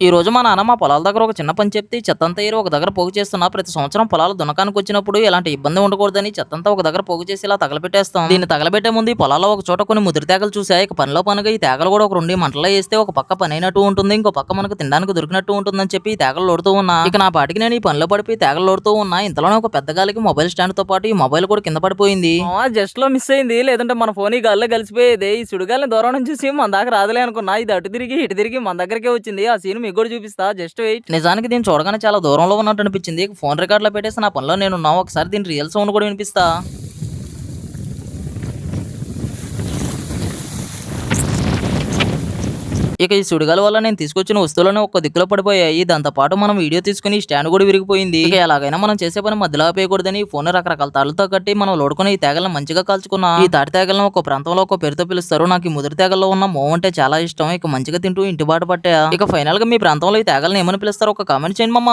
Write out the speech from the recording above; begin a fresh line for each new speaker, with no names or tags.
ఈ రోజు మా నాన్న మా పొలాల దగ్గర ఒక చిన్న పని చెప్తే చెత్తంతా ఏరి ఒక దగ్గర పోగు చేస్తున్నా. ప్రతి సంవత్సరం పొలాలు దున్నకానికి వచ్చినప్పుడు ఇలాంటి ఇబ్బంది ఉండకూడదని చెత్తంతా ఒక దగ్గర పోగు చేసి ఇలా తగలబెట్టేస్తాం. దీన్ని తగలబెట్టే ముందు ఈ పొలాల్లో ఒక చోట కొన్ని ముదిరి తేగలు చూసా. ఇక పనిలో పనిగా ఈ తేగలు కూడా ఒక 2 మంటల్లో వేస్తే ఒక పక్క పని అయినట్టు ఉంటుంది, ఇంకో పక్క మనకు తినడానికి దొరికినట్టు ఉంటుందని చెప్పి ఈ తేగలు లోడుతూ ఉన్నా. ఇక నా పాటికి నేను ఈ పనిలో పడిపోయి తేగలు లోడుతూ ఉన్నా. ఇంతలోనే ఒక పెద్ద గాలికి మొబైల్ స్టాండ్ తో పాటు ఈ మొబైల్ కూడా కింద పడిపోయింది.
జస్ట్ లో మిస్ అయింది, లేదంటే మన ఫోన్ ఈ గాల్లో కలిసిపోయేది. ఈ సుడిగాలిని దూరం నుంచి చూసి మన దాకా రాదులే అనుకున్నా. ఇది అటు తిరిగి ఇటు తిరిగి మన దగ్గరకే వచ్చింది. ఆ సీన్ మీకు కూడా చూపిస్తా, జస్ట్ వెయిట్.
నిజానికి దీన్ని చూడగానే చాలా దూరంలో ఉన్నట్టు అనిపించింది. ఫోన్ రికార్డ్ లో పెట్టేసి నా పనిలో నేనున్నా. ఒకసారి దీని రియల్ సౌండ్ కూడా వినిపిస్తా. ఇక ఈ సుడిగాలి వల్ల నేను తీసుకొచ్చిన వస్తువులను ఒక దిక్కులో పడిపోయాయి. దాంతో పాటు మనం వీడియో తీసుకుని స్టాండ్ కూడా విరిగిపోయింది. ఇక ఎలాగైనా మనం చేసే పని మధ్యలో ఆపేయకూడదని ఫోన్ రకరకాల తాళ్లతో కట్టి మనం లోడుకుని ఈ తేగలను మంచిగా కాల్చుకున్నా. ఈ తాటి తేగలను ఒక ప్రాంతంలో ఒక పేరుతో పిలుస్తారు. నాకు ఈ ముదిరి తేగల్లో ఉన్న మోవ్ అంటే చాలా ఇష్టం. ఇక మంచిగా తింటూ ఇంటి బాట పట్టా. ఇక ఫైనల్ గా మీ ప్రాంతంలో ఈ తేగలను ఏమని పిలుస్తారో ఒక కామెంట్ చేయండి మామ.